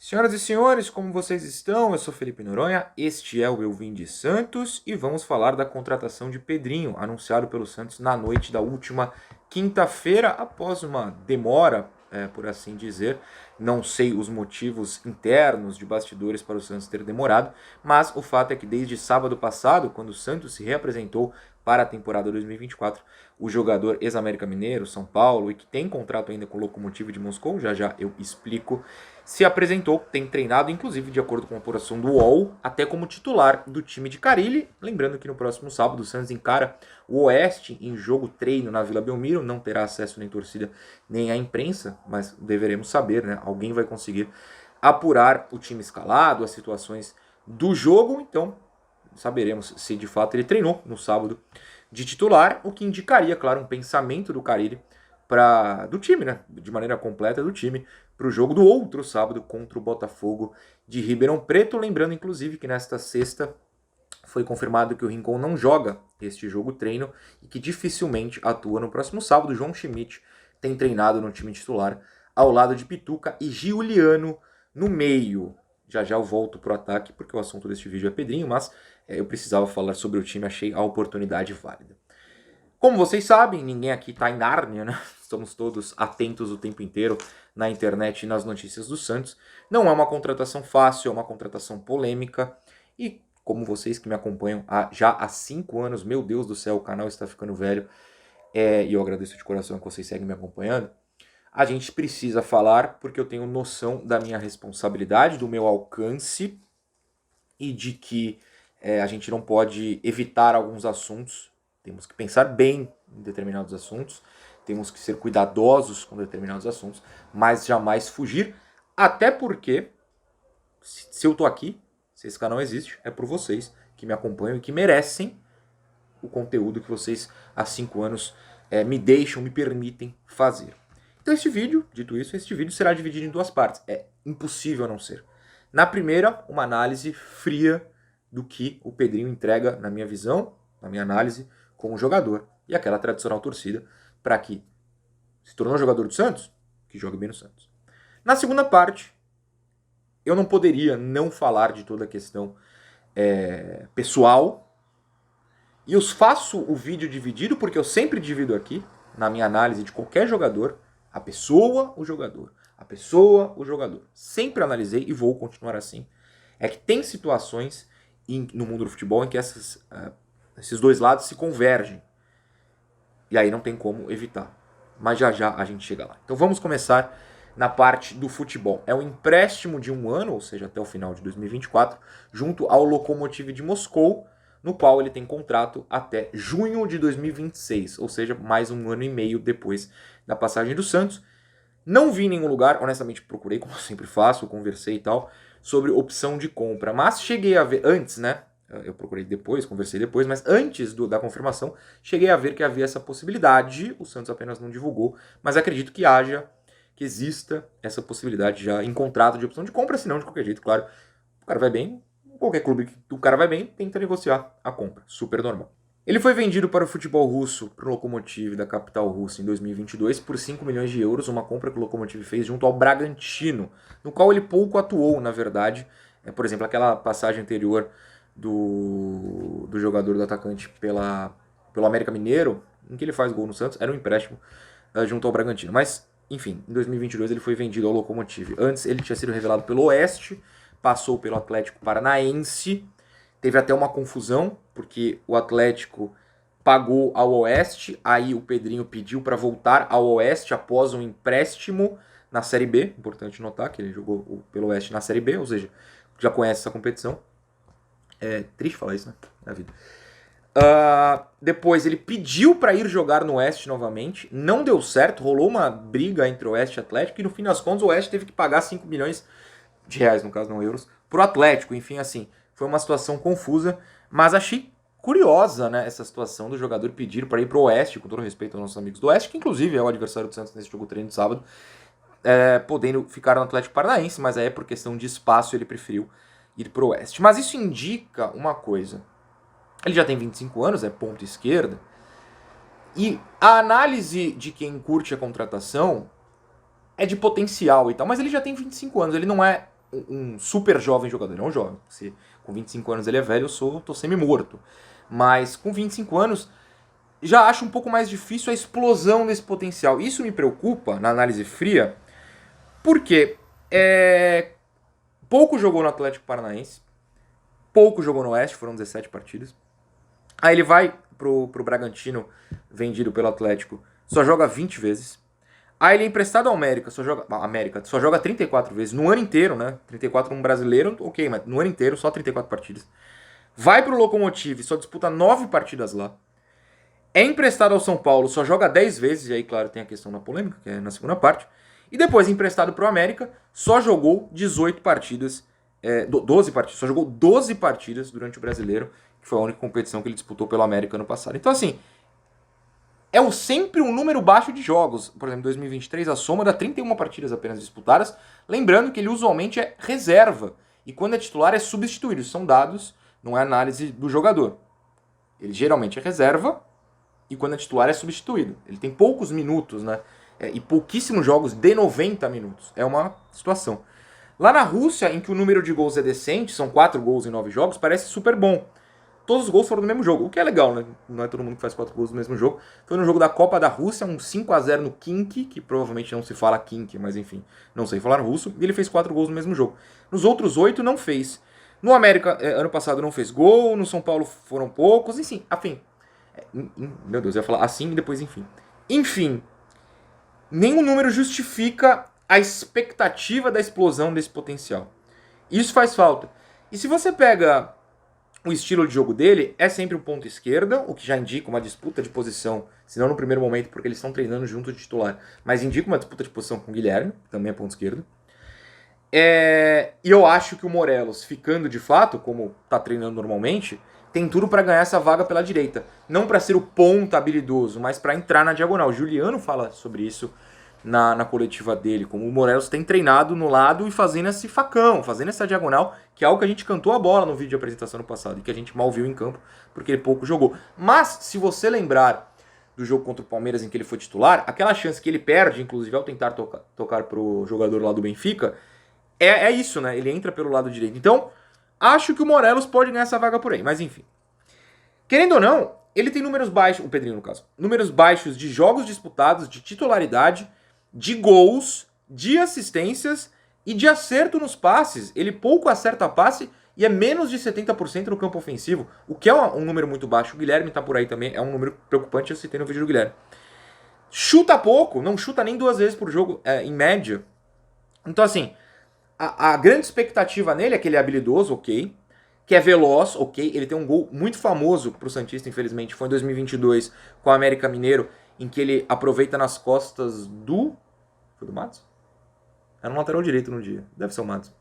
Senhoras e senhores, como vocês estão? Eu sou Felipe Noronha, este é o Eu Vim de Santos e vamos falar da contratação de Pedrinho, anunciado pelo Santos na noite da última quinta-feira, após uma demora, por assim dizer. Não sei os motivos internos de bastidores para o Santos ter demorado, mas o fato é que desde sábado passado, quando o Santos se reapresentou para a temporada 2024, o jogador ex-América Mineiro, São Paulo, e que tem contrato ainda com o Lokomotiv de Moscou, já já eu explico, se apresentou, tem treinado, inclusive de acordo com a apuração do UOL, até como titular do time de Carille. Lembrando que no próximo sábado o Santos encara o Oeste em jogo treino na Vila Belmiro, não terá acesso nem torcida nem à imprensa, mas deveremos saber, né? Alguém vai conseguir apurar o time escalado, as situações do jogo, então saberemos se de fato ele treinou no sábado de titular, o que indicaria, claro, um pensamento do Carille do time, né? De maneira completa do time, para o jogo do outro sábado contra o Botafogo de Ribeirão Preto. Lembrando, inclusive, que nesta sexta foi confirmado que o Rincon não joga este jogo treino e que dificilmente atua no próximo sábado. João Schmidt tem treinado no time titular ao lado de Pituca e Giuliano no meio. Já já eu volto pro ataque porque o assunto deste vídeo é Pedrinho, mas eu precisava falar sobre o time, achei a oportunidade válida. Como vocês sabem, ninguém aqui está em Nárnia, né? Estamos todos atentos o tempo inteiro na internet e nas notícias do Santos. Não é uma contratação fácil, é uma contratação polêmica. E como vocês que me acompanham já há 5 anos, meu Deus do céu, o canal está ficando velho. E eu agradeço de coração que vocês seguem me acompanhando. A gente precisa falar porque eu tenho noção da minha responsabilidade, do meu alcance e de que a gente não pode evitar alguns assuntos. Temos que pensar bem em determinados assuntos, temos que ser cuidadosos com determinados assuntos, mas jamais fugir, até porque, se eu tô aqui, se esse canal existe, é por vocês que me acompanham e que merecem o conteúdo que vocês há 5 anos me deixam, me permitem fazer. Então dito isso, este vídeo será dividido em 2 partes, é impossível não ser. Na primeira, uma análise fria do que o Pedrinho entrega, na minha visão, na minha análise, com o jogador e aquela tradicional torcida para que se tornou jogador do Santos, que jogue bem no Santos. Na segunda parte, eu não poderia não falar de toda a questão pessoal, e eu faço o vídeo dividido porque eu sempre divido aqui, na minha análise de qualquer jogador, a pessoa, o jogador. A pessoa, o jogador. Sempre analisei e vou continuar assim. É que tem situações no mundo do futebol em que esses dois lados se convergem. E aí não tem como evitar. Mas já já a gente chega lá. Então vamos começar na parte do futebol. É um empréstimo de 1 ano, ou seja, até o final de 2024, junto ao Lokomotiv de Moscou, no qual ele tem contrato até junho de 2026, ou seja, mais 1 ano e meio depois da passagem do Santos. Não vi em nenhum lugar, honestamente procurei, como eu sempre faço, conversei e tal, sobre opção de compra, mas cheguei a ver, antes, né, eu procurei depois, conversei depois, mas antes da confirmação, cheguei a ver que havia essa possibilidade, o Santos apenas não divulgou, mas acredito que exista essa possibilidade já em contrato de opção de compra, senão de qualquer jeito, claro, o cara vai bem, qualquer clube que o cara vai bem, tenta negociar a compra, super normal. Ele foi vendido para o futebol russo, para o Lokomotiv da capital russa em 2022 por 5 milhões de euros, uma compra que o Lokomotiv fez junto ao Bragantino, no qual ele pouco atuou, na verdade. Por exemplo, aquela passagem anterior do jogador do atacante pelo América Mineiro, em que ele faz gol no Santos, era um empréstimo junto ao Bragantino. Mas, enfim, em 2022 ele foi vendido ao Lokomotiv. Antes ele tinha sido revelado pelo Oeste, passou pelo Atlético Paranaense. Teve até uma confusão, porque o Atlético pagou ao Oeste, aí o Pedrinho pediu para voltar ao Oeste após um empréstimo na Série B. Importante notar que ele jogou pelo Oeste na Série B, ou seja, já conhece essa competição. É triste falar isso, né? Na vida. Depois ele pediu para ir jogar no Oeste novamente, não deu certo, rolou uma briga entre o Oeste e o Atlético, e no fim das contas o Oeste teve que pagar 5 milhões de reais, no caso não euros, pro Atlético. Enfim, assim, foi uma situação confusa, mas achei curiosa, né, essa situação do jogador pedir para ir pro Oeste, com todo respeito aos nossos amigos do Oeste, que inclusive é o adversário do Santos nesse jogo treino de sábado, podendo ficar no Atlético Paranaense, mas aí por questão de espaço ele preferiu ir pro Oeste. Mas isso indica uma coisa. Ele já tem 25 anos, é ponta esquerda, e a análise de quem curte a contratação é de potencial e tal, mas ele já tem 25 anos, ele não é um super jovem jogador, não jovem. Se com 25 anos ele é velho, tô semi-morto. Mas com 25 anos, já acho um pouco mais difícil a explosão desse potencial. Isso me preocupa na análise fria, porque pouco jogou no Atlético Paranaense, pouco jogou no Oeste, foram 17 partidas. Aí ele vai pro Bragantino, vendido pelo Atlético, só joga 20 vezes. Aí ele é emprestado ao América, só joga 34 vezes, no ano inteiro, né? 34 um brasileiro, ok, mas no ano inteiro, só 34 partidas. Vai pro Lokomotiv, só disputa 9 partidas lá. É emprestado ao São Paulo, só joga 10 vezes, e aí, claro, tem a questão da polêmica, que é na segunda parte. E depois, emprestado pro América, só jogou 18 partidas, 12 partidas, só jogou 12 partidas durante o Brasileiro, que foi a única competição que ele disputou pelo América ano passado. Então, assim, sempre um número baixo de jogos. Por exemplo, em 2023, a soma dá 31 partidas apenas disputadas. Lembrando que ele usualmente é reserva. E quando é titular, é substituído. São dados, não é análise do jogador. Ele geralmente é reserva e quando é titular é substituído. Ele tem poucos minutos, né? E pouquíssimos jogos de 90 minutos. É uma situação. Lá na Rússia, em que o número de gols é decente, são 4 gols em 9 jogos, parece super bom. Todos os gols foram no mesmo jogo, o que é legal, né? Não é todo mundo que faz 4 gols no mesmo jogo. Foi no jogo da Copa da Rússia, um 5-0 no Khimki, que provavelmente não se fala Khimki, mas enfim, não sei falar russo, e ele fez 4 gols no mesmo jogo. Nos outros 8 não fez. No América, ano passado não fez gol, no São Paulo foram poucos, enfim, afim. Meu Deus, eu ia falar assim e depois enfim. Enfim, nenhum número justifica a expectativa da explosão desse potencial. Isso faz falta. E se você pega o estilo de jogo dele, é sempre um ponto esquerda, o que já indica uma disputa de posição, se não no primeiro momento, porque eles estão treinando junto de titular, mas indica uma disputa de posição com o Guilherme, que também é ponto esquerdo. E eu acho que o Morelos, ficando de fato, como está treinando normalmente, tem tudo para ganhar essa vaga pela direita. Não para ser o ponta habilidoso, mas para entrar na diagonal. O Juliano fala sobre isso na coletiva dele, como o Morelos tem treinado no lado e fazendo esse facão, fazendo essa diagonal, que é algo que a gente cantou a bola no vídeo de apresentação no passado e que a gente mal viu em campo, porque ele pouco jogou. Mas, se você lembrar do jogo contra o Palmeiras em que ele foi titular, aquela chance que ele perde, inclusive ao tentar tocar pro jogador lá do Benfica, é isso, né? Ele entra pelo lado direito. Então, acho que o Morelos pode ganhar essa vaga por aí, mas enfim. Querendo ou não, ele tem números baixos, o Pedrinho no caso, números baixos de jogos disputados, de titularidade, de gols, de assistências e de acerto nos passes. Ele pouco acerta passe e é menos de 70% no campo ofensivo, o que é um número muito baixo. O Guilherme tá por aí também, é um número preocupante, eu citei no vídeo do Guilherme. Chuta pouco, não chuta nem 2 vezes por jogo, em média. Então assim, a grande expectativa nele é que ele é habilidoso, ok, que é veloz, ok, ele tem um gol muito famoso pro Santista, infelizmente, foi em 2022 com o América Mineiro, em que ele aproveita nas costas do... Foi do Matos? Era um lateral direito no dia. Deve ser o Matos.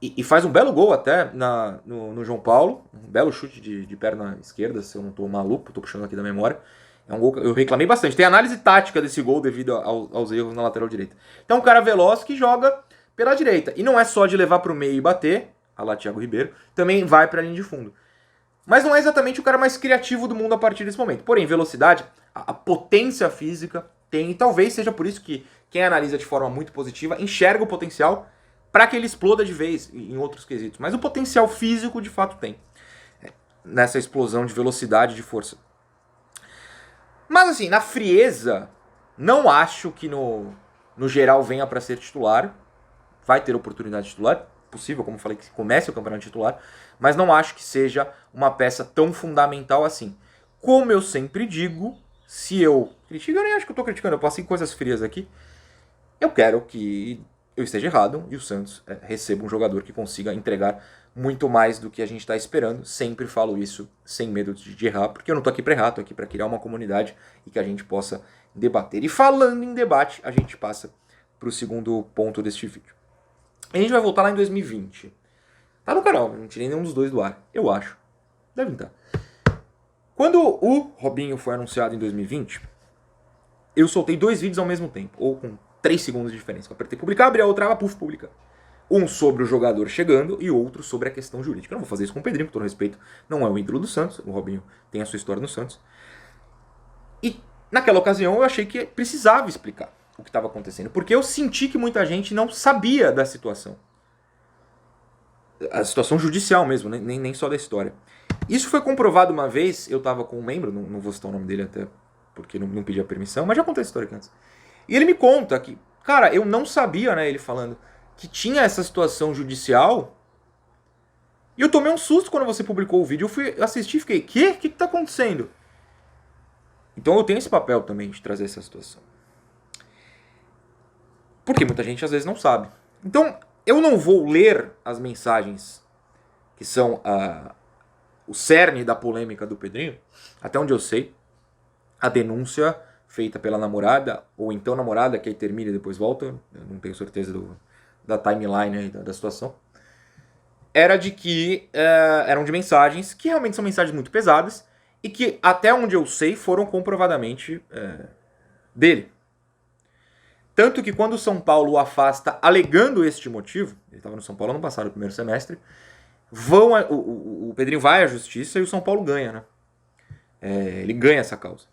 E faz um belo gol até no João Paulo. Um belo chute de perna esquerda, se eu não tô maluco, tô puxando aqui da memória. É um gol que eu reclamei bastante. Tem análise tática desse gol devido aos erros na lateral direita. Então, um cara veloz que joga pela direita. E não é só de levar pro meio e bater, a lá Thiago Ribeiro, também vai pra linha de fundo. Mas não é exatamente o cara mais criativo do mundo a partir desse momento. Porém, velocidade, a potência física tem, e talvez seja por isso que quem analisa de forma muito positiva enxerga o potencial para que ele exploda de vez em outros quesitos. Mas o potencial físico, de fato, tem. Nessa explosão de velocidade e de força. Mas assim, na frieza, não acho que no geral venha para ser titular. Vai ter oportunidade de titular. Possível, como falei, que comece o campeonato titular. Mas não acho que seja uma peça tão fundamental assim. Como eu sempre digo, se eu critico, eu nem acho que eu tô criticando, eu passei coisas frias aqui. Eu quero que eu esteja errado e o Santos receba um jogador que consiga entregar muito mais do que a gente está esperando. Sempre falo isso sem medo de errar, porque eu não tô aqui para errar, tô aqui para criar uma comunidade e que a gente possa debater. E falando em debate, a gente passa para o segundo ponto deste vídeo. A gente vai voltar lá em 2020. Tá no canal, não tirei nenhum dos dois do ar, eu acho. Devem estar. Quando o Robinho foi anunciado em 2020, eu soltei 2 vídeos ao mesmo tempo, ou com 3 segundos de diferença. Eu apertei publicar, abri a outra aba, puf, publicar. Um sobre o jogador chegando e outro sobre a questão jurídica. Eu não vou fazer isso com o Pedrinho, com todo respeito. Não é o ídolo do Santos, o Robinho tem a sua história no Santos. E naquela ocasião eu achei que precisava explicar o que estava acontecendo, porque eu senti que muita gente não sabia da situação. A situação judicial mesmo, nem só da história. Isso foi comprovado uma vez, eu tava com um membro, não vou citar o nome dele até porque não pedi a permissão, mas já contei a história aqui antes. E ele me conta que, cara, eu não sabia, né, ele falando, que tinha essa situação judicial. E eu tomei um susto quando você publicou o vídeo. Eu fui assistir e fiquei, quê? O que tá acontecendo? Então eu tenho esse papel também de trazer essa situação. Porque muita gente às vezes não sabe. Então eu não vou ler as mensagens que são o cerne da polêmica do Pedrinho. Até onde eu sei, a denúncia feita pela namorada, ou então namorada, que aí termina e depois volta, eu não tenho certeza da timeline aí, da situação, era de que eram de mensagens que realmente são mensagens muito pesadas e que, até onde eu sei, foram comprovadamente dele. Tanto que quando o São Paulo o afasta alegando este motivo, ele estava no São Paulo ano passado, no primeiro semestre, o Pedrinho vai à justiça e o São Paulo ganha, né? Ele ganha essa causa.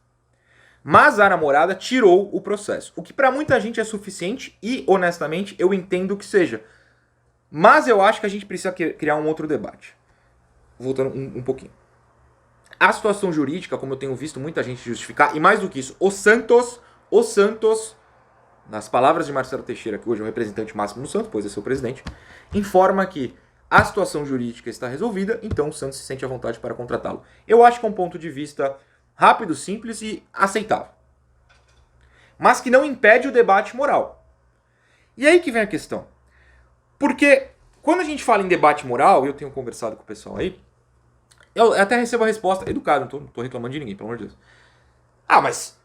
Mas a namorada tirou o processo, o que pra muita gente é suficiente e, honestamente, eu entendo que seja. Mas eu acho que a gente precisa criar um outro debate. Voltando um pouquinho. A situação jurídica, como eu tenho visto muita gente justificar, e mais do que isso, o Santos, nas palavras de Marcelo Teixeira, que hoje é o representante máximo do Santos, pois é seu presidente, informa que a situação jurídica está resolvida, então o Santos se sente à vontade para contratá-lo. Eu acho que é um ponto de vista rápido, simples e aceitável. Mas que não impede o debate moral. E aí que vem a questão. Porque quando a gente fala em debate moral, eu tenho conversado com o pessoal aí, eu até recebo a resposta educada, não tô reclamando de ninguém, pelo amor de Deus. Ah, mas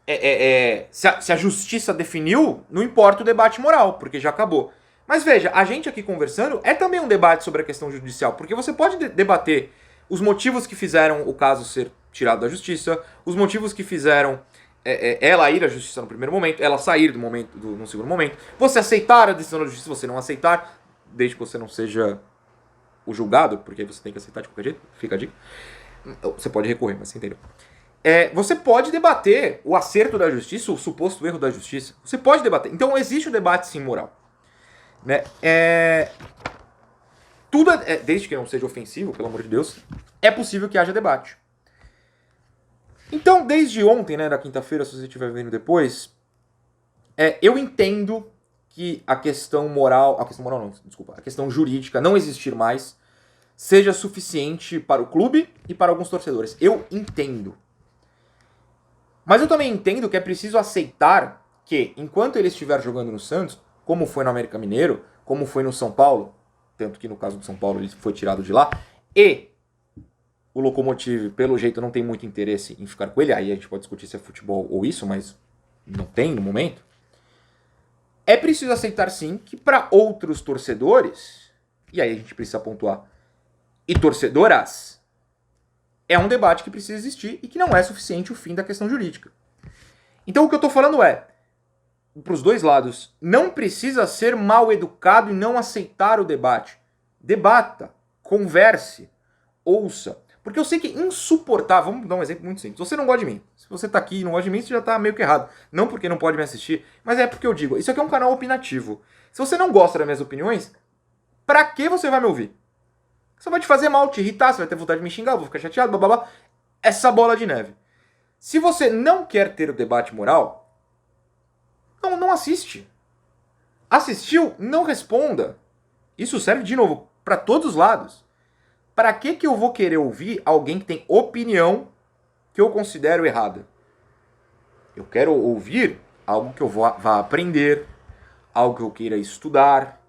se a justiça definiu, não importa o debate moral, porque já acabou. Mas veja, a gente aqui conversando é também um debate sobre a questão judicial, porque você pode debater os motivos que fizeram o caso ser tirado da justiça, os motivos que fizeram ela ir à justiça no primeiro momento, ela sair no segundo momento, você aceitar a decisão da justiça, você não aceitar, desde que você não seja o julgado, porque aí você tem que aceitar de qualquer jeito, fica a dica. Você pode recorrer, mas você entendeu. Você pode debater o acerto da justiça, o suposto erro da justiça. Você pode debater. Então existe o debate sim moral. Né? Tudo, desde que não seja ofensivo, pelo amor de Deus, é possível que haja debate. Então, desde ontem, né, da quinta-feira, se você estiver vendo depois, eu entendo que a questão jurídica não existir mais seja suficiente para o clube e para alguns torcedores. Eu entendo. Mas eu também entendo que é preciso aceitar que, enquanto ele estiver jogando no Santos, como foi no América Mineiro, como foi no São Paulo, tanto que no caso do São Paulo ele foi tirado de lá, e o Lokomotiv, pelo jeito, não tem muito interesse em ficar com ele, aí a gente pode discutir se é futebol ou isso, mas não tem no momento. É preciso aceitar sim que para outros torcedores, e aí a gente precisa pontuar, e torcedoras, é um debate que precisa existir e que não é suficiente o fim da questão jurídica. Então o que eu estou falando para os dois lados, não precisa ser mal educado e não aceitar o debate. Debata, converse, ouça. Porque eu sei que é insuportável, vamos dar um exemplo muito simples. Você não gosta de mim. Se você tá aqui e não gosta de mim, você já tá meio que errado. Não porque não pode me assistir, mas é porque eu digo, isso aqui é um canal opinativo. Se você não gosta das minhas opiniões, pra que você vai me ouvir? Isso vai te fazer mal, te irritar, você vai ter vontade de me xingar, eu vou ficar chateado, blá blá blá. Essa bola de neve. Se você não quer ter o debate moral, não assiste. Assistiu, não responda. Isso serve, de novo, para todos os lados. Para que eu vou querer ouvir alguém que tem opinião que eu considero errada? Eu quero ouvir algo que eu vá aprender, algo que eu queira estudar.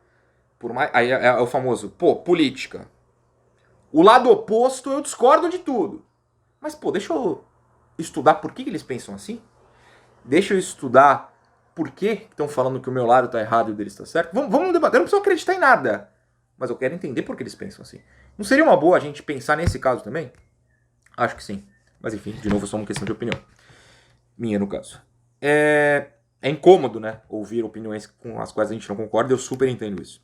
Aí é o famoso, política. O lado oposto eu discordo de tudo. Mas, deixa eu estudar por que eles pensam assim? Deixa eu estudar por que estão falando que o meu lado está errado e o deles está certo. Vamos debater, eu não preciso acreditar em nada. Mas eu quero entender por que eles pensam assim. Não seria uma boa a gente pensar nesse caso também? Acho que sim. Mas enfim, de novo, é só uma questão de opinião. Minha, no caso. É incômodo, né? Ouvir opiniões com as quais a gente não concorda, eu super entendo isso.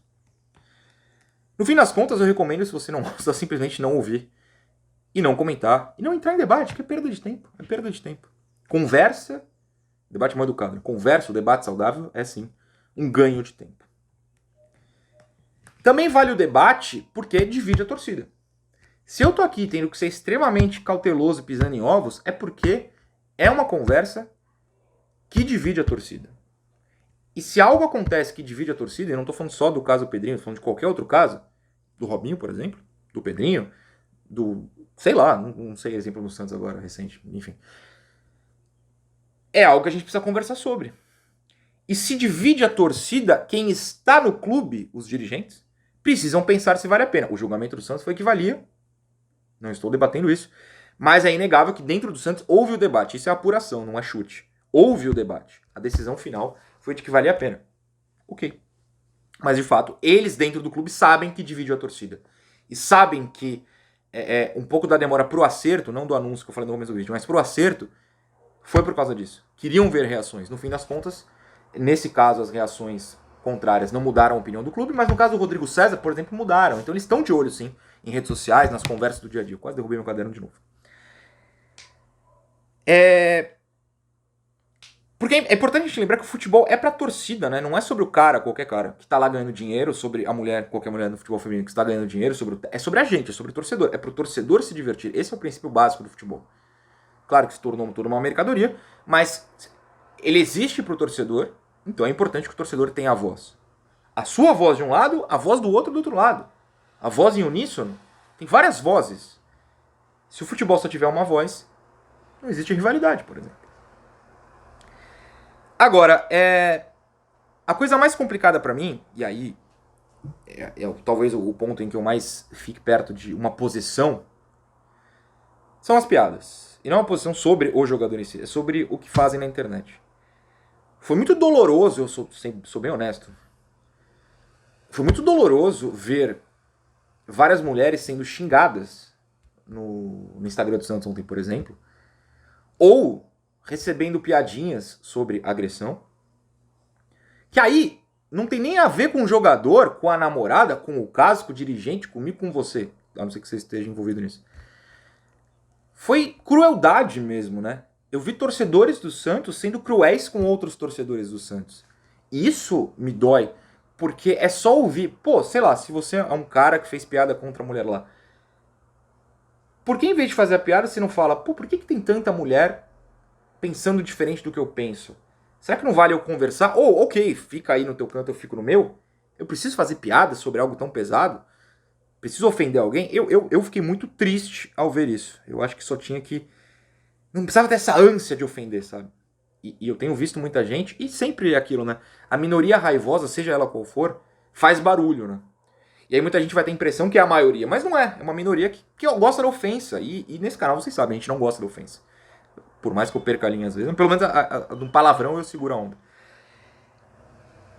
No fim das contas, eu recomendo, se você não gosta, simplesmente não ouvir. E não comentar. E não entrar em debate, que é perda de tempo. É perda de tempo. Conversa, debate mal educado. Conversa, o debate saudável é sim um ganho de tempo. Também vale o debate porque divide a torcida. Se eu tô aqui tendo que ser extremamente cauteloso pisando em ovos, é porque é uma conversa que divide a torcida. E se algo acontece que divide a torcida, e eu não tô falando só do caso do Pedrinho, tô falando de qualquer outro caso, do Robinho, por exemplo, do Pedrinho, do... sei lá, não sei exemplo no Santos agora, recente, enfim. É algo que a gente precisa conversar sobre. E se divide a torcida, quem está no clube, os dirigentes, precisam pensar se vale a pena. O julgamento do Santos foi que valia, não estou debatendo isso, mas é inegável que dentro do Santos houve o debate. Isso é apuração, não é chute. Houve o debate. A decisão final foi de que valia a pena. Ok. Mas, de fato, eles dentro do clube sabem que divide a torcida. E sabem que um pouco da demora pro acerto, não do anúncio que eu falei no começo do vídeo, mas pro acerto, foi por causa disso. Queriam ver reações. No fim das contas, nesse caso, as reações contrárias não mudaram a opinião do clube, mas no caso do Rodrigo César, por exemplo, mudaram. Então eles estão de olho, sim, em redes sociais, nas conversas do dia a dia. Eu quase derrubei meu caderno de novo. Porque é importante a gente lembrar que o futebol é pra torcida, né? Não é sobre o cara, qualquer cara, que tá lá ganhando dinheiro, sobre a mulher, qualquer mulher no futebol feminino que está ganhando dinheiro, é sobre a gente, é sobre o torcedor. É pro torcedor se divertir. Esse é o princípio básico do futebol. Claro que se tornou toda uma mercadoria, mas ele existe pro torcedor, então é importante que o torcedor tenha a voz. A sua voz de um lado, a voz do outro lado. A voz em uníssono. Tem várias vozes. Se o futebol só tiver uma voz, não existe rivalidade, por exemplo. Agora, a coisa mais complicada pra mim, e aí talvez o ponto em que eu mais fique perto de uma posição, são as piadas. E não é uma posição sobre o jogador em si, é sobre o que fazem na internet. Foi muito doloroso, eu sou bem honesto, foi muito doloroso ver várias mulheres sendo xingadas no Instagram do Santos ontem, por exemplo, ou recebendo piadinhas sobre agressão, que aí não tem nem a ver com o jogador, com a namorada, com o caso, com o dirigente, comigo, com você, a não ser que você esteja envolvido nisso. Foi crueldade mesmo, né? Eu vi torcedores do Santos sendo cruéis com outros torcedores do Santos. Isso me dói, porque é só ouvir, pô, sei lá, se você é um cara que fez piada contra a mulher lá, por que em vez de fazer a piada você não fala, pô, por que tem tanta mulher pensando diferente do que eu penso? Será que não vale eu conversar? Ou, ok, fica aí no teu canto, eu fico no meu? Eu preciso fazer piada sobre algo tão pesado? Preciso ofender alguém? Eu fiquei muito triste ao ver isso. Eu acho que só tinha que... Não precisava ter essa ânsia de ofender, sabe? E eu tenho visto muita gente, e sempre é aquilo, né? A minoria raivosa, seja ela qual for, faz barulho, né? E aí muita gente vai ter a impressão que é a maioria, mas não é. É uma minoria que gosta da ofensa. E nesse canal, vocês sabem, a gente não gosta da ofensa. Por mais que eu perca a linha às vezes, pelo menos de um palavrão eu seguro a onda.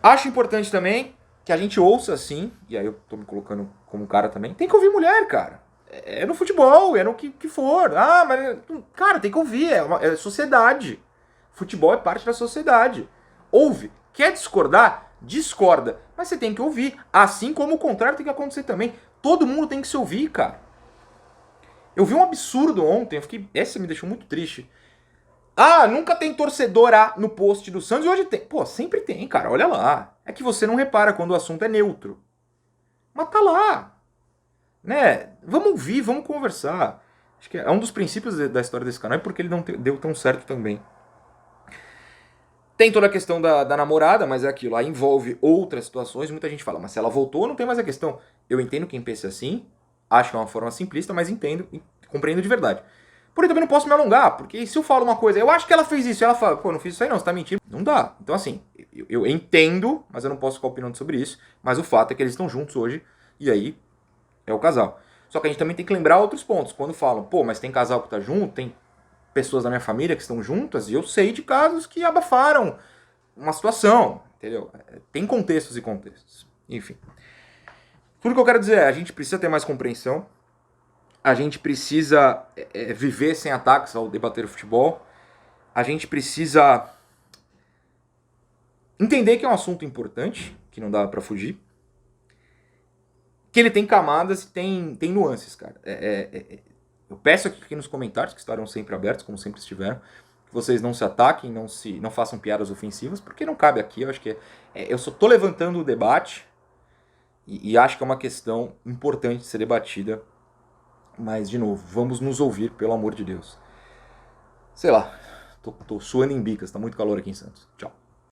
Acho importante também que a gente ouça assim, e aí eu tô me colocando como cara também, tem que ouvir mulher, cara. É no futebol, é no que for. Ah, mas, cara, tem que ouvir, é sociedade. Futebol é parte da sociedade. Ouve. Quer discordar? Discorda. Mas você tem que ouvir. Assim como o contrário tem que acontecer também. Todo mundo tem que se ouvir, cara. Eu vi um absurdo ontem, essa me deixou muito triste. Ah, nunca tem torcedor no post do Santos e hoje tem. Pô, sempre tem, cara, olha lá. É que você não repara quando o assunto é neutro. Mas tá lá. Né? Vamos ouvir, vamos conversar. Acho que é um dos princípios da história desse canal, é porque ele não deu tão certo também. Tem toda a questão da namorada, mas é aquilo, aí envolve outras situações. Muita gente fala, mas se ela voltou, não tem mais a questão. Eu entendo quem pensa assim, acho que é uma forma simplista, mas entendo e compreendo de verdade. Porém, também não posso me alongar, porque se eu falo uma coisa, eu acho que ela fez isso, e ela fala, pô, não fiz isso aí não, você tá mentindo. Não dá. Então, assim, eu entendo, mas eu não posso ficar opinando sobre isso, mas o fato é que eles estão juntos hoje, e aí é o casal. Só que a gente também tem que lembrar outros pontos. Quando falam, pô, mas tem casal que tá junto, tem pessoas da minha família que estão juntas, e eu sei de casos que abafaram uma situação, entendeu? Tem contextos e contextos. Enfim. Tudo que eu quero dizer é, a gente precisa ter mais compreensão, a gente precisa viver sem ataques ao debater o futebol, a gente precisa entender que é um assunto importante, que não dá pra fugir, que ele tem camadas e tem nuances, cara. Eu peço aqui nos comentários, que estarão sempre abertos, como sempre estiveram, que vocês não se ataquem, não façam piadas ofensivas, porque não cabe aqui. Eu acho que eu só tô levantando o debate E acho que é uma questão importante de ser debatida, mas, de novo, vamos nos ouvir, pelo amor de Deus. Sei lá, tô suando em bicas, tá muito calor aqui em Santos. Tchau.